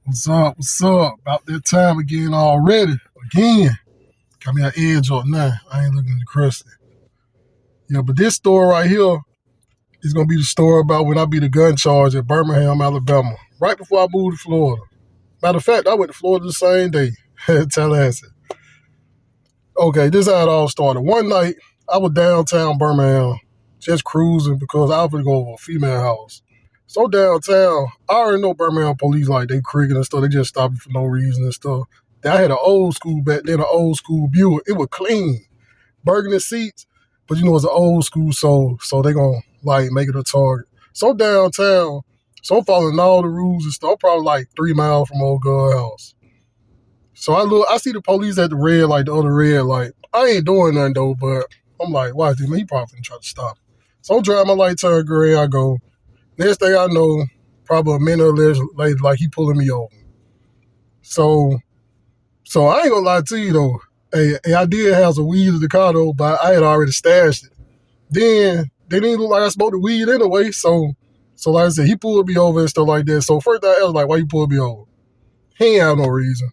What's up? What's up? About that time again already. Again. Got me an edge up now. I ain't looking at the crusty. Yeah, but this story right here is going to be the story about when I beat a gun charge at Birmingham, Alabama. Right before I moved to Florida. Matter of fact, I went to Florida the same day. Tallahassee. Okay, this is how it all started. One night, I was downtown Birmingham, just cruising because I was going to go over a female house. So downtown, I already know Birmingham police, like, they cricket and stuff. They just stop you for no reason and stuff. I had an old school back then, an old school Buick. It was clean. Burgundy seats, but it's an old school, so they gonna, like, make it a target. So downtown, so I'm following all the rules and stuff. I'm probably like 3 miles from old girl house. So I see the police at the red, like the other red light. I ain't doing nothing though, but I'm like, watch this, man, he probably finna try to stop. So I'm driving my light turn gray, I go. Next thing I know, probably a minute or less later, like, he pulling me over. So I ain't gonna lie to you though. Hey, I did have some weed in the car though, but I had already stashed it. Then they didn't look like I smoked the weed anyway, so like I said, he pulled me over and stuff like that. So first I was like, why you pulled me over? He ain't have no reason.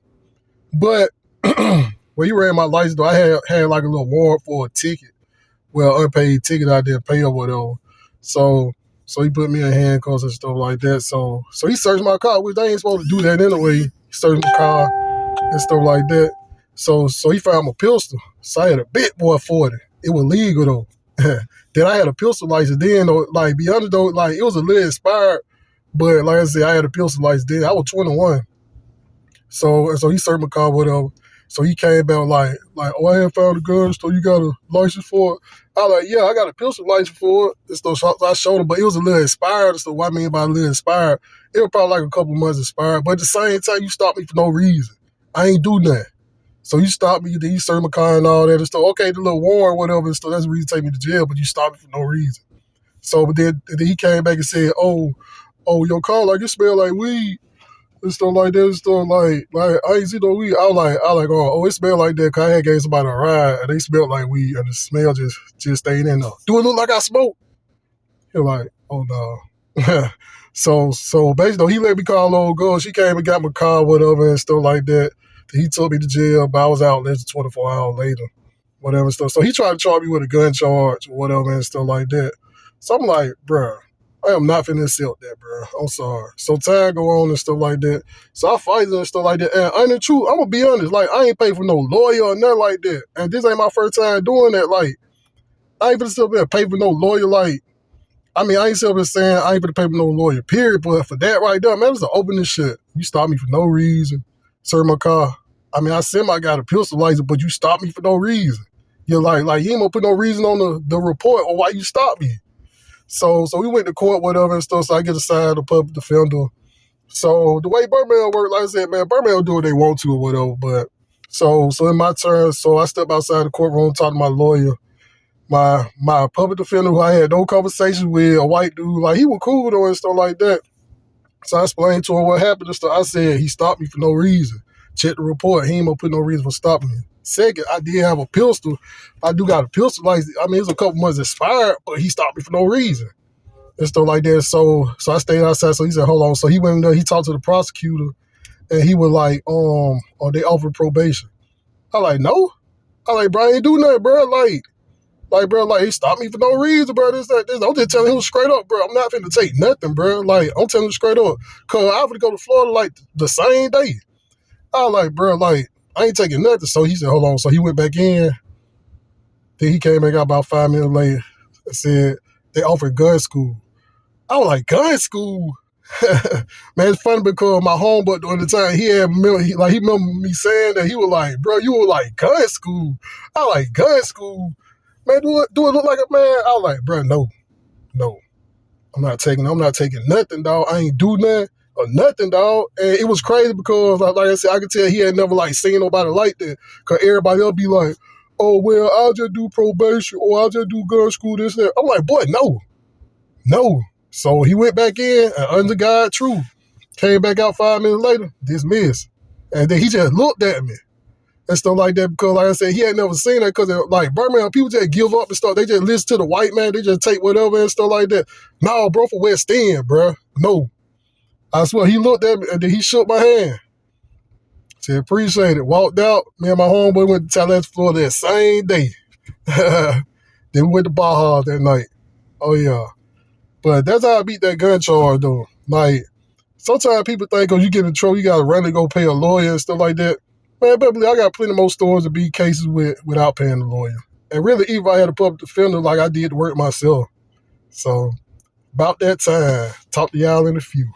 But when he ran my license though, I had like a little warrant for a ticket. Well, unpaid ticket I didn't pay or whatever. So he put me in handcuffs and stuff like that. So he searched my car, which they ain't supposed to do that anyway. He searched my car and stuff like that. So he found my pistol. So I had a big boy 40. It was legal though. Then I had a pistol license then though, like, be honest though, like, it was a little expired, but like I said, I had a pistol license then. I was 21. So he searched my car, whatever. So he came back like, oh, I had found a gun, so you got a license for it? I was like, yeah, I got a pistol license for it. And so I showed him, but it was a little expired. So what I mean by a little expired, it was probably like a couple months expired. But at the same time, you stopped me for no reason. I ain't do nothing. So you stopped me, then you searched my car and all that and stuff. Okay, the little warrant, whatever, and stuff, that's the reason to take me to jail, but you stopped me for no reason. So, but then he came back and said, oh, your car, like, it smell like weed and stuff like that and stuff, like I ain't see no weed. I was like, oh, it smelled like that because I had gave somebody a ride and they smelled like weed and the smell just stayed in there. Do it look like I smoke? He like, oh, no. So basically, he let me call old girl. She came and got my car, whatever, and stuff like that. He took me to jail, but I was out less than 24 hours later, whatever and stuff. So he tried to charge me with a gun charge or whatever and stuff like that. So I'm like, bruh, I am not finna accept that, bruh. I'm sorry. So time go on and stuff like that. So I fight and stuff like that. And in truth, I'm gonna be honest, like, I ain't paid for no lawyer or nothing like that. And this ain't my first time doing that. Like, I ain't finna sit up there and pay for no lawyer. Like, I mean, I ain't sitting up there saying I ain't finna pay for no lawyer, period. But for that right there, man, it's an open this shit. You stop me for no reason. Search my car. I mean, I said I got a pistol license, but you stopped me for no reason. You're like you ain't gonna put no reason on the report or why you stopped me. So we went to court, whatever and stuff. So I get assigned a public defender. So the way Birmingham work, like I said, man, Birmingham do what they want to or whatever. But so in my turn, so I step outside the courtroom, talk to my lawyer, my public defender, who I had no conversation with, a white dude, like, he was cool though and stuff like that. So I explained to him what happened and stuff. I said he stopped me for no reason. Check the report. He ain't gonna put no reason for stopping me. Second, I did have a pistol. I do got a pistol license. I mean, it's a couple months expired, but he stopped me for no reason and stuff like that. So I stayed outside. So he said, hold on. So he went in there. He talked to the prosecutor, and he was like, oh, they offered probation. I like, no. I like, bro, I ain't do nothing, bro. Bro, he stopped me for no reason, bro. This. I'm just telling him straight up, bro. I'm not finna take nothing, bro. Like, I'm telling him straight up. Cause I was gonna go to Florida like the same day. I was like, bro, like, I ain't taking nothing. So he said, hold on. So he went back in. Then he came back out about 5 minutes later and said they offered gun school. I was like, gun school? Man, it's funny because my homeboy during the time, he remember me saying that. He was like, bro, you were like, gun school? I was like, gun school? Man, do it look like a man? I was like, bro, no. I'm not taking nothing, dog. I ain't do nothing or nothing, dog. And it was crazy because, like I said, I could tell he had never, like, seen nobody like that. Because everybody else be like, oh, well, I'll just do probation or I'll just do gun school, this, that. I'm like, boy, no. So he went back in and under God truth. Came back out 5 minutes later, dismissed. And then he just looked at me and stuff like that because, like I said, he had never seen that because, like, Birmingham, people just give up and stuff. They just listen to the white man. They just take whatever and stuff like that. No, bro, for West End, bro. No. I swear, he looked at me and then he shook my hand. Said, appreciate it. Walked out. Me and my homeboy went to Tallahassee, Florida that same day. Then we went to Baja that night. Oh, yeah. But that's how I beat that gun charge, though. Like, sometimes people think, oh, you get in trouble, you got to run and go pay a lawyer and stuff like that. Man, Beverly, I got plenty more stores to beat cases without paying a lawyer. And really, even if I had a public defender, like I did the work myself. So, about that time. Talk to y'all in a few.